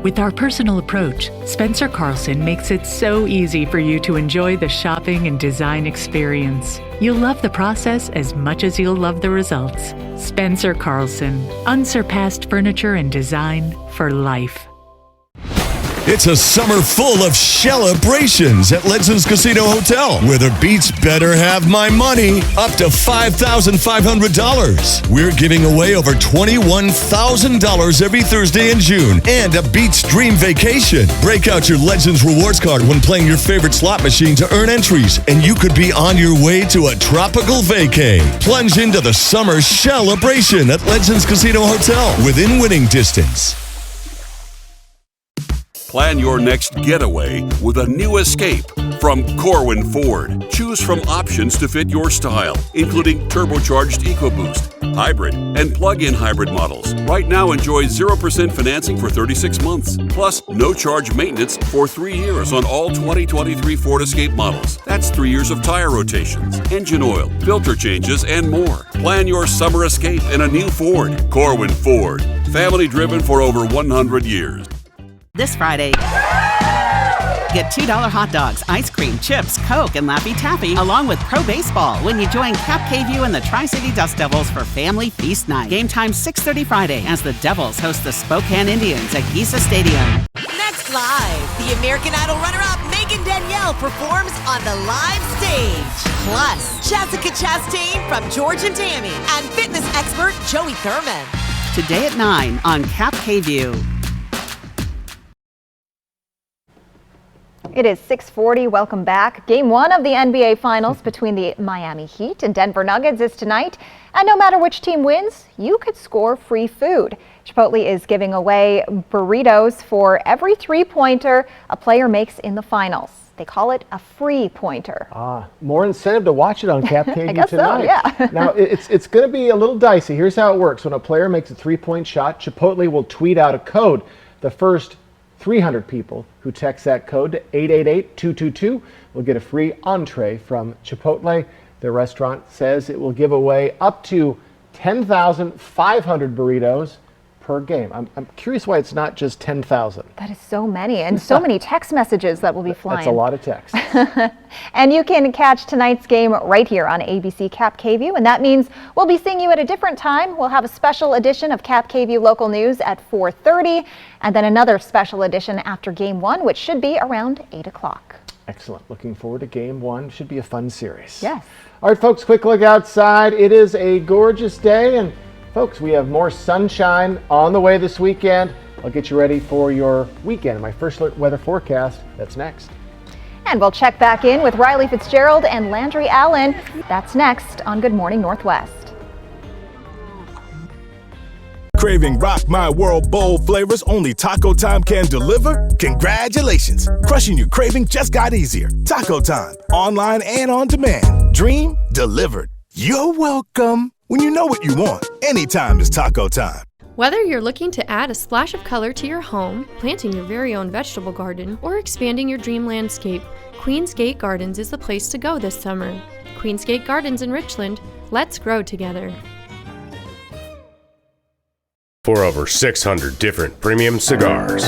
With our personal approach, Spencer Carlson makes it so easy for you to enjoy the shopping and design experience. You'll love the process as much as you'll love the results. Spencer Carlson, unsurpassed furniture and design for life. It's a summer full of celebrations at Legends Casino Hotel, where the Beats better have my money, up to $5,500. We're giving away over $21,000 every Thursday in June and a Beats Dream Vacation. Break out your Legends rewards card when playing your favorite slot machine to earn entries, and you could be on your way to a tropical vacay. Plunge into the summer celebration at Legends Casino Hotel, within winning distance. Plan your next getaway with a new Escape from Corwin Ford. Choose from options to fit your style, including turbocharged EcoBoost, hybrid, and plug-in hybrid models. Right now, enjoy 0% financing for 36 months, plus no charge maintenance for 3 years on all 2023 Ford Escape models. That's 3 years of tire rotations, engine oil, filter changes, and more. Plan your summer escape in a new Ford. Corwin Ford, family-driven for over 100 years. This Friday, get $2 hot dogs, ice cream, chips, Coke, and Laffy Taffy, along with Pro Baseball when you join Cap KView and the Tri-City Dust Devils for Family Feast Night. Game time 6:30 Friday as the Devils host the Spokane Indians at Giza Stadium. Next live, the American Idol runner-up Megan Danielle performs on the live stage. Plus, Jessica Chastain from George and Tammy and fitness expert Joey Thurman. Today at 9 on Cap KView. It is 6:40. Welcome back. Game 1 of the NBA Finals between the Miami Heat and Denver Nuggets is tonight. And no matter which team wins, you could score free food. Chipotle is giving away burritos for every three-pointer a player makes in the finals. They call it a free pointer. More incentive to watch it on Cap KView I guess tonight. so, yeah. Now, it's going to be a little dicey. Here's how it works. When a player makes a three-point shot, Chipotle will tweet out a code. The first 300 people who text that code to 888-222 will get a free entree from Chipotle. The restaurant says it will give away up to 10,500 burritos per game. I'm curious why it's not just 10,000. That is so many, and so many text messages that will be flying. That's a lot of text. And you can catch tonight's game right here on ABC Cap KView, and that means we'll be seeing you at a different time. We'll have a special edition of Cap KView Local News at 4:30, and then another special edition after Game 1, which should be around 8 o'clock. Excellent. Looking forward to Game 1. Should be a fun series. Yes. All right, folks, quick look outside. It is a gorgeous day, and folks, we have more sunshine on the way this weekend. I'll get you ready for your weekend. My first alert weather forecast, that's next. And we'll check back in with Riley Fitzgerald and Landry Allen. That's next on Good Morning Northwest. Craving Rock My World bowl flavors only Taco Time can deliver? Congratulations! Crushing your craving just got easier. Taco Time, online and on demand. Dream delivered. You're welcome. When you know what you want, anytime is Taco Time. Whether you're looking to add a splash of color to your home, planting your very own vegetable garden, or expanding your dream landscape, Queen's Gate Gardens is the place to go this summer. Queen's Gate Gardens in Richland, let's grow together. For over 600 different premium cigars,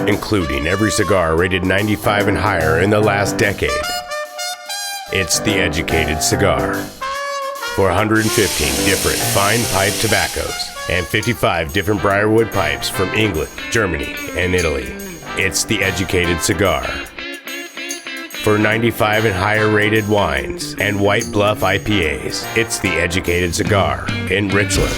including every cigar rated 95 and higher in the last decade. It's The Educated Cigar. For 115 different fine pipe tobaccos and 55 different briarwood pipes from England, Germany, and Italy. It's The Educated Cigar. For 95 and higher rated wines and White Bluff IPAs, it's The Educated Cigar in Richland.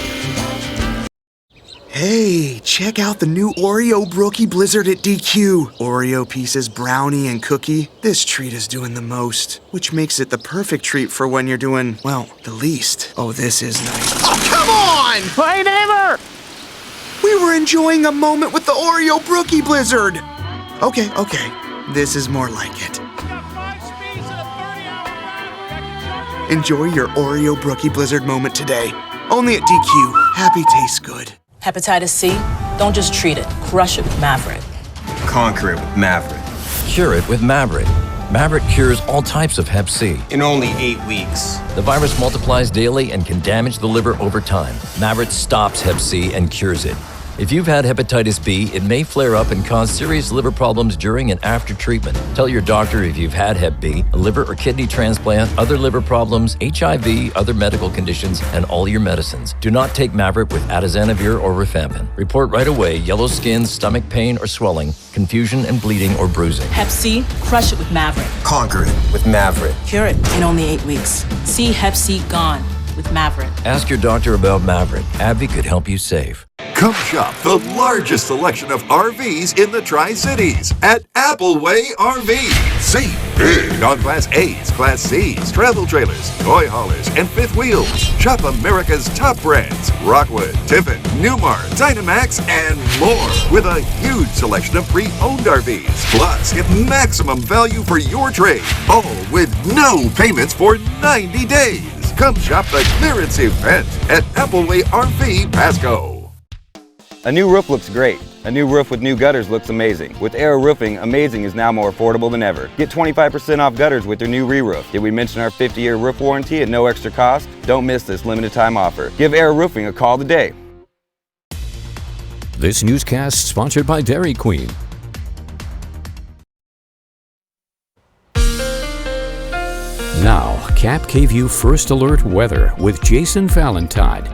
Hey, check out the new Oreo Brookie Blizzard at DQ. Oreo pieces, brownie, and cookie. This treat is doing the most, which makes it the perfect treat for when you're doing, well, the least. Oh, this is nice. Oh, come on! Hey, neighbor! We were enjoying a moment with the Oreo Brookie Blizzard. Okay. This is more like it. Enjoy your Oreo Brookie Blizzard moment today. Only at DQ. Happy tastes good. Hepatitis C? Don't just treat it. Crush it with Maverick. Conquer it with Maverick. Cure it with Maverick. Mavyret cures all types of Hep C. In only 8 weeks. The virus multiplies daily and can damage the liver over time. Mavyret stops Hep C and cures it. If you've had hepatitis B, it may flare up and cause serious liver problems during and after treatment. Tell your doctor if you've had Hep B, a liver or kidney transplant, other liver problems, HIV, other medical conditions, and all your medicines. Do not take Mavyret with atazanavir or rifampin. Report right away yellow skin, stomach pain or swelling, confusion and bleeding or bruising. Hep C, crush it with Mavyret. Conquer it with Mavyret. Cure it in only 8 weeks. See Hep C gone with Mavyret. Ask your doctor about Mavyret. AbbVie could help you save. Come shop the largest selection of RVs in the Tri-Cities at Appleway RV. Save big on Class A's, Class C's, travel trailers, toy haulers, and fifth wheels. Shop America's top brands, Rockwood, Tiffin, Newmar, Dynamax, and more, with a huge selection of pre-owned RVs. Plus, get maximum value for your trade, all with no payments for 90 days. Come shop the clearance event at Appleway RV Pasco. A new roof looks great. A new roof with new gutters looks amazing. With Arrow Roofing, amazing is now more affordable than ever. Get 25% off gutters with your new re-roof. Did we mention our 50-year roof warranty at no extra cost? Don't miss this limited time offer. Give Arrow Roofing a call today. This newscast sponsored by Dairy Queen. Now, Cap KVUE First Alert weather with Jason Valentine.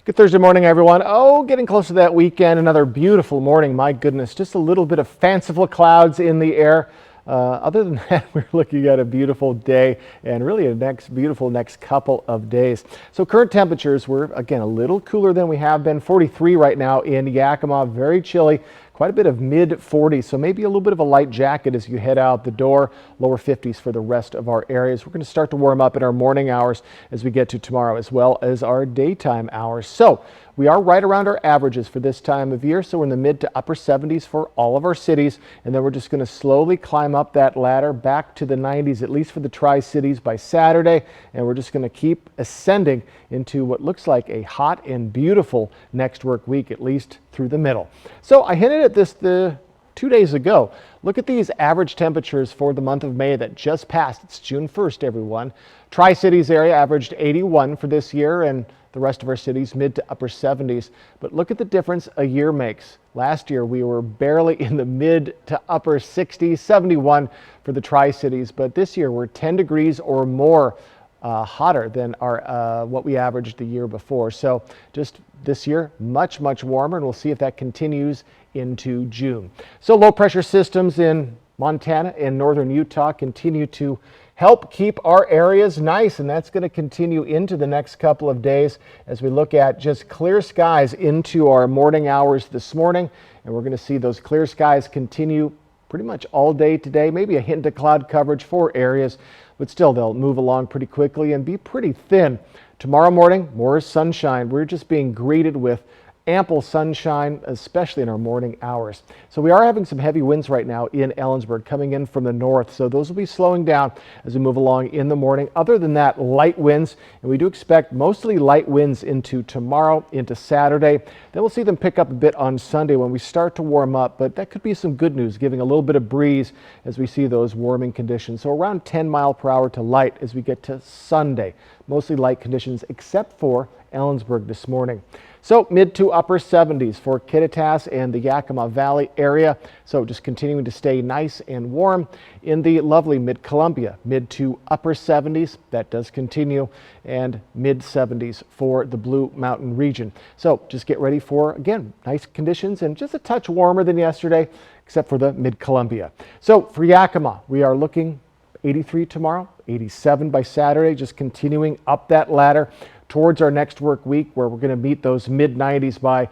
Good Thursday morning, everyone. Oh, getting close to that weekend. Another beautiful morning. My goodness, just a little bit of fanciful clouds in the air. Other than that, we're looking at a beautiful day and really a beautiful next couple of days. So current temperatures were, again, a little cooler than we have been. 43 right now in Yakima, very chilly. Quite a bit of mid 40s, so maybe a little bit of a light jacket as you head out the door. Lower 50s for the rest of our areas. We're going to start to warm up in our morning hours as we get to tomorrow, as well as our daytime hours. So we are right around our averages for this time of year, so we're in the mid to upper 70s for all of our cities, and then we're just going to slowly climb up that ladder back to the 90s, at least for the Tri-Cities by Saturday, and we're just going to keep ascending into what looks like a hot and beautiful next work week, at least through the middle. So I hinted at this 2 days ago. Look at these average temperatures for the month of May that just passed. It's June 1st, everyone. Tri-Cities area averaged 81 for this year, and the rest of our cities mid to upper 70s. But look at the difference a year makes. Last year we were barely in the mid to upper 60s, 71 for the Tri-Cities, but this year we're 10 degrees or more hotter than our what we averaged the year before. So just this year, much warmer, and we'll see if that continues into June. So low pressure systems in Montana and northern Utah continue to help keep our areas nice, and that's going to continue into the next couple of days as we look at just clear skies into our morning hours this morning, and we're going to see those clear skies continue pretty much all day today. Maybe a hint of cloud coverage for areas, but still they'll move along pretty quickly and be pretty thin. Tomorrow morning, more sunshine. We're just being greeted with ample sunshine, especially in our morning hours. So we are having some heavy winds right now in Ellensburg coming in from the north. So those will be slowing down as we move along in the morning. Other than that, light winds, and we do expect mostly light winds into tomorrow, into Saturday. Then we'll see them pick up a bit on Sunday when we start to warm up, but that could be some good news, giving a little bit of breeze as we see those warming conditions. So around 10 mile per hour to light as we get to Sunday. Mostly light conditions except for Ellensburg this morning. So mid to upper 70s for Kittitas and the Yakima Valley area. So just continuing to stay nice and warm in the lovely mid-Columbia. Mid to upper 70s, that does continue, and mid 70s for the Blue Mountain region. So just get ready for, again, nice conditions and just a touch warmer than yesterday, except for the mid-Columbia. So for Yakima, we are looking 83 tomorrow, 87 by Saturday, just continuing up that ladder towards our next work week, where we're going to meet those mid-90s by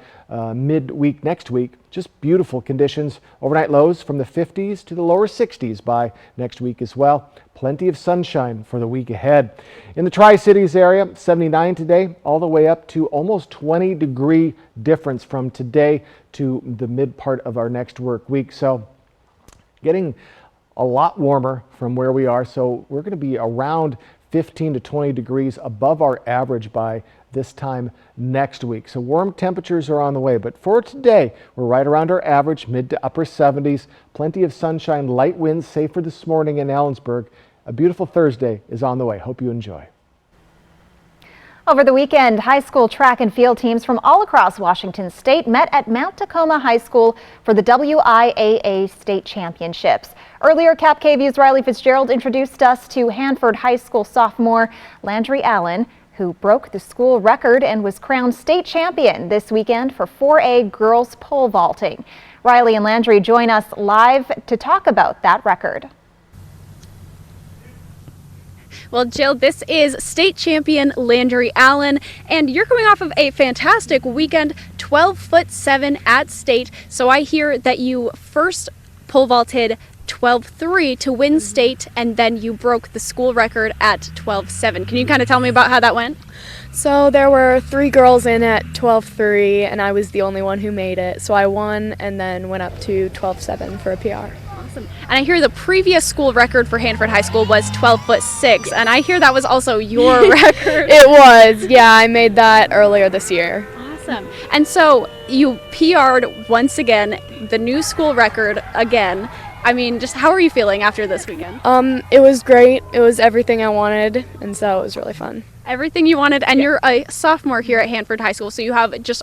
midweek next week. Just beautiful conditions. Overnight lows from the 50s to the lower 60s by next week as well. Plenty of sunshine for the week ahead. In the Tri-Cities area, 79 today, all the way up to almost 20-degree difference from today to the mid part of our next work week. So getting a lot warmer from where we are. So we're going to be around 15 to 20 degrees above our average by this time next week. So warm temperatures are on the way, but for today, we're right around our average, mid to upper 70s. Plenty of sunshine, light winds, safer this morning in Ellensburg. A beautiful Thursday is on the way. Hope you enjoy. Over the weekend, high school track and field teams from all across Washington State met at Mount Tacoma High School for the WIAA State Championships. Earlier, Cap KVU's Riley Fitzgerald introduced us to Hanford High School sophomore Landry Allen, who broke the school record and was crowned state champion this weekend for 4A girls pole vaulting. Riley and Landry join us live to talk about that record. Well, Jill, this is state champion Landry Allen, and you're coming off of a fantastic weekend, 12'7" at state. So I hear that you first pole vaulted 12.3 to win state, and then you broke the school record at 12.7. Can you kind of tell me about how that went? So there were 3 girls in at 12.3, and I was the only one who made it. So I won and then went up to 12.7 for a PR. Awesome. And I hear the previous school record for Hanford High School was 12'6", and I hear that was also your record. It was, yeah, I made that earlier this year. Awesome. And so you PR'd once again, the new school record again. I mean, just how are you feeling after this weekend? It was great. It was everything I wanted, and so it was really fun. Everything you wanted, and you're a sophomore here at Hanford High School, so you have just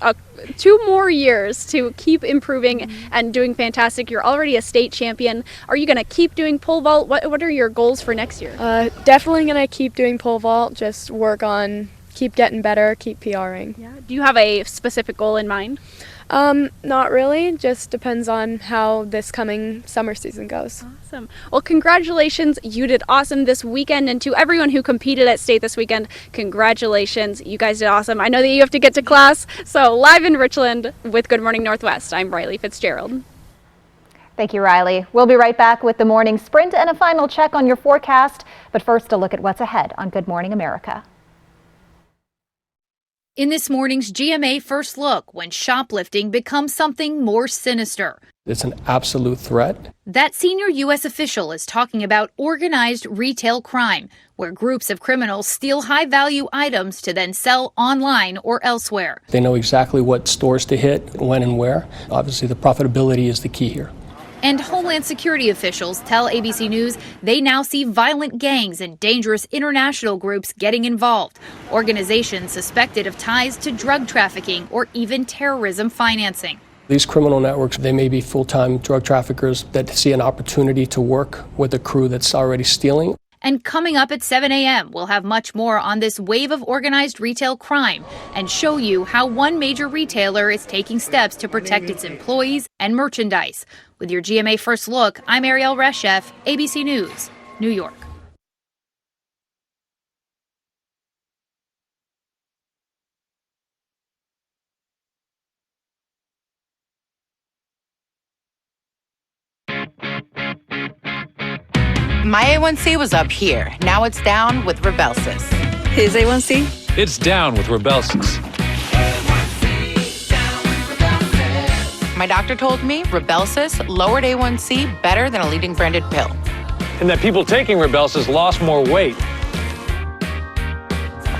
2 more years to keep improving and doing fantastic. You're already a state champion. Are you going to keep doing pole vault? What are your goals for next year? Definitely going to keep doing pole vault, just work on, keep getting better, keep PRing. Yeah. Do you have a specific goal in mind? Not really, just depends on how this coming summer season goes. Awesome. Well, congratulations. You did awesome this weekend, and to everyone who competed at state this weekend, congratulations. You guys did awesome. I know that you have to get to class, so live in Richland with Good Morning Northwest, I'm Riley Fitzgerald. Thank you, Riley. We'll be right back with the morning sprint and a final check on your forecast, but first a look at what's ahead on Good Morning America. In this morning's GMA First Look, when shoplifting becomes something more sinister. It's an absolute threat. That senior U.S. official is talking about organized retail crime, where groups of criminals steal high-value items to then sell online or elsewhere. They know exactly what stores to hit, when and where. Obviously, the profitability is the key here. And Homeland Security officials tell ABC News they now see violent gangs and dangerous international groups getting involved, organizations suspected of ties to drug trafficking or even terrorism financing. These criminal networks, they may be full-time drug traffickers that see an opportunity to work with a crew that's already stealing. And coming up at 7 a.m., we'll have much more on this wave of organized retail crime and show you how one major retailer is taking steps to protect its employees and merchandise. With your GMA First Look, I'm Ariel Reshef, ABC News, New York. My A1C was up here. Now it's down with Rybelsus. His A1C? It's down with Rybelsus. My doctor told me Rybelsus lowered A1C better than a leading branded pill. And that people taking Rybelsus lost more weight.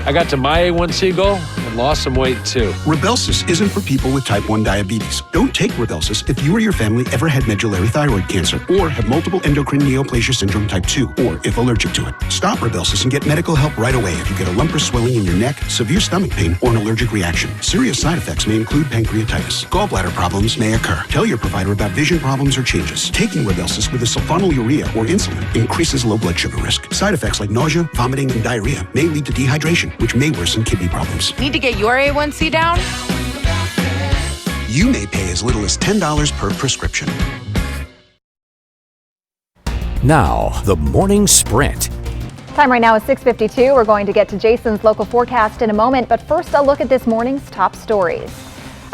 I got to my A1C goal and lost some weight too. Rybelsus isn't for people with type 1 diabetes. Don't take Rybelsus if you or your family ever had medullary thyroid cancer or have multiple endocrine neoplasia syndrome type 2 or if allergic to it. Stop Rybelsus and get medical help right away if you get a lump or swelling in your neck, severe stomach pain, or an allergic reaction. Serious side effects may include pancreatitis. Gallbladder problems may occur. Tell your provider about vision problems or changes. Taking Rybelsus with a sulfonylurea or insulin increases low blood sugar risk. Side effects like nausea, vomiting, and diarrhea may lead to dehydration, which may worsen kidney problems. Need to get your A1C down? You may pay as little as $10 per prescription. Now, the morning sprint. Time right now is 6:52. We're going to get to Jason's local forecast in a moment, but first a look at this morning's top stories.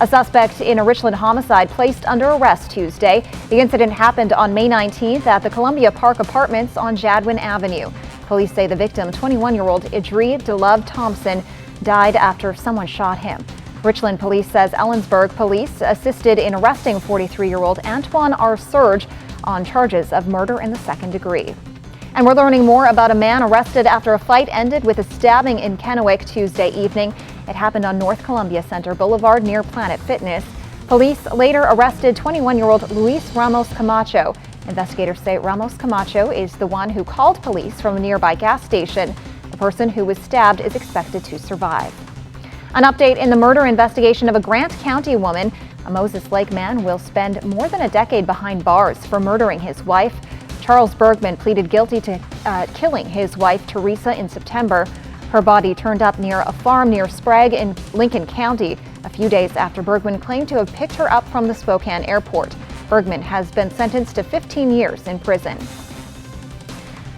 A suspect in a Richland homicide placed under arrest Tuesday. The incident happened on May 19th at the Columbia Park Apartments on Jadwin Avenue. Police say the victim, 21-year-old Idri DeLove Thompson, died after someone shot him. Richland police says Ellensburg police assisted in arresting 43-year-old Antoine R. Surge on charges of murder in the second degree. And we're learning more about a man arrested after a fight ended with a stabbing in Kennewick Tuesday evening. It happened on North Columbia Center Boulevard near Planet Fitness. Police later arrested 21-year-old Luis Ramos Camacho. Investigators say Ramos Camacho is the one who called police from a nearby gas station. The person who was stabbed is expected to survive. An update in the murder investigation of a Grant County woman. A Moses Lake man will spend more than a decade behind bars for murdering his wife. Charles Bergman pleaded guilty to killing his wife, Teresa, in September. Her body turned up near a farm near Sprague in Lincoln County a few days after Bergman claimed to have picked her up from the Spokane airport. Bergman has been sentenced to 15 years in prison.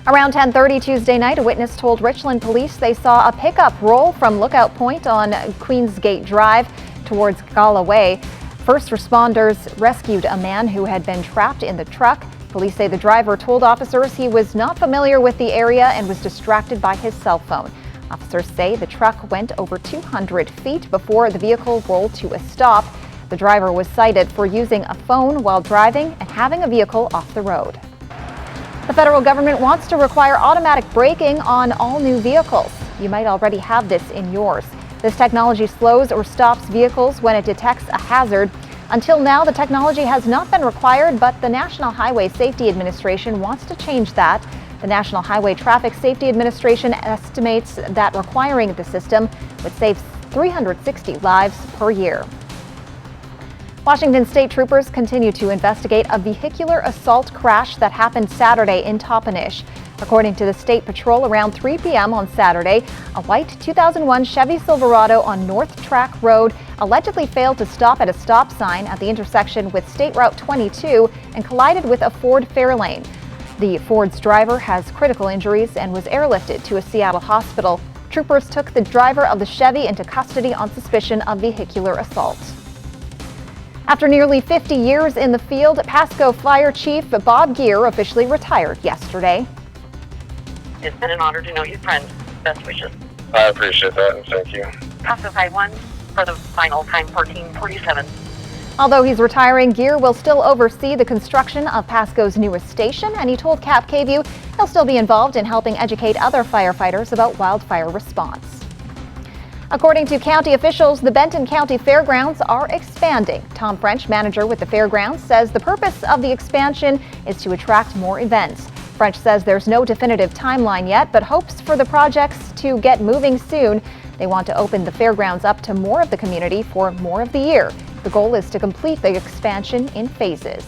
Around 10:30 Tuesday night, a witness told Richland police they saw a pickup roll from Lookout Point on Queensgate Drive towards Gala Way. First responders rescued a man who had been trapped in the truck. Police say the driver told officers he was not familiar with the area and was distracted by his cell phone. Officers say the truck went over 200 feet before the vehicle rolled to a stop. The driver was cited for using a phone while driving and having a vehicle off the road. The federal government wants to require automatic braking on all new vehicles. You might already have this in yours. This technology slows or stops vehicles when it detects a hazard. Until now, the technology has not been required, but the National Highway Safety Administration wants to change that. The National Highway Traffic Safety Administration estimates that requiring the system would save 360 lives per year. Washington State troopers continue to investigate a vehicular assault crash that happened Saturday in Toppenish. According to the State Patrol, around 3 p.m. on Saturday, a white 2001 Chevy Silverado on North Track Road allegedly failed to stop at a stop sign at the intersection with State Route 22 and collided with a Ford Fairlane. The Ford's driver has critical injuries and was airlifted to a Seattle hospital. Troopers took the driver of the Chevy into custody on suspicion of vehicular assault. After nearly 50 years in the field, Pasco Fire Chief Bob Gear officially retired yesterday. It's been an honor to know you, friend. Best wishes. I appreciate that, and thank you. Pasco 5-1 for the final time, 14:47. Although he's retiring, Gear will still oversee the construction of Pasco's newest station, and he told Cap KVUE he'll still be involved in helping educate other firefighters about wildfire response. According to county officials, the Benton County Fairgrounds are expanding. Tom French, manager with the fairgrounds, says the purpose of the expansion is to attract more events. French says there's no definitive timeline yet, but hopes for the projects to get moving soon. They want to open the fairgrounds up to more of the community for more of the year. The goal is to complete the expansion in phases.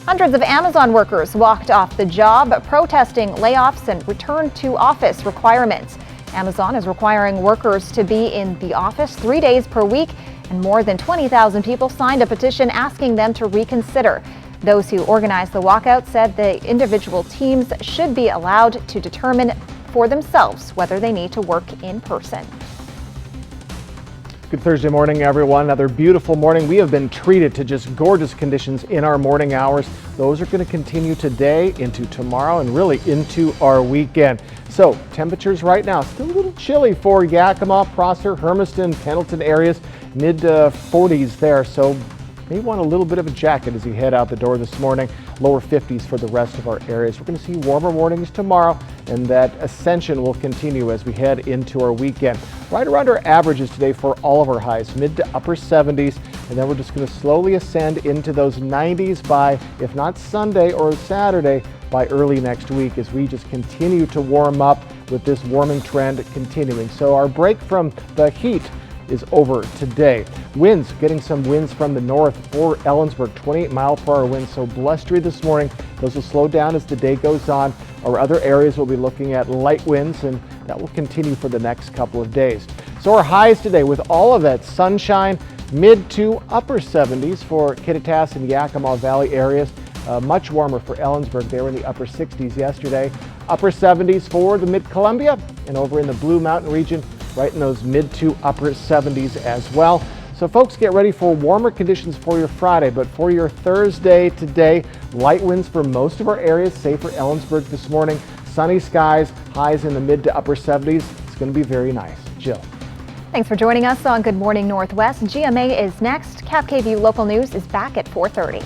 Hundreds of Amazon workers walked off the job, protesting layoffs and return to office requirements. Amazon is requiring workers to be in the office 3 days per week, and more than 20,000 people signed a petition asking them to reconsider. Those who organized the walkout said the individual teams should be allowed to determine for themselves whether they need to work in person. Good Thursday morning, everyone. Another beautiful morning. We have been treated to just gorgeous conditions in our morning hours. Those are going to continue today into tomorrow and really into our weekend. So temperatures right now still a little chilly for Yakima, Prosser, Hermiston, Pendleton areas, mid 40s there. So may want a little bit of a jacket as you head out the door this morning. Lower 50s for the rest of our areas. We're going to see warmer mornings tomorrow, and that ascension will continue as we head into our weekend. Right around our averages today for all of our highs, mid to upper 70s, and then we're just going to slowly ascend into those 90s by, if not Sunday or Saturday, by early next week as we just continue to warm up with this warming trend continuing. So our break from the heat is over today. Winds, getting some winds from the north for Ellensburg, 28-mile-per-hour winds, so blustery this morning. Those will slow down as the day goes on. Our other areas will be looking at light winds, and that will continue for the next couple of days. So our highs today, with all of that sunshine, mid to upper 70s for Kittitas and Yakima Valley areas. Much warmer for Ellensburg. They were in the upper 60s yesterday. Upper 70s for the Mid-Columbia, and over in the Blue Mountain region, right in those mid to upper 70s as well. So folks, get ready for warmer conditions for your Friday, but for your Thursday today, light winds for most of our areas, save for Ellensburg this morning. Sunny skies, highs in the mid to upper 70s. It's going to be very nice. Jill. Thanks for joining us on Good Morning Northwest. GMA is next. Cap KVUE Local News is back at 4:30.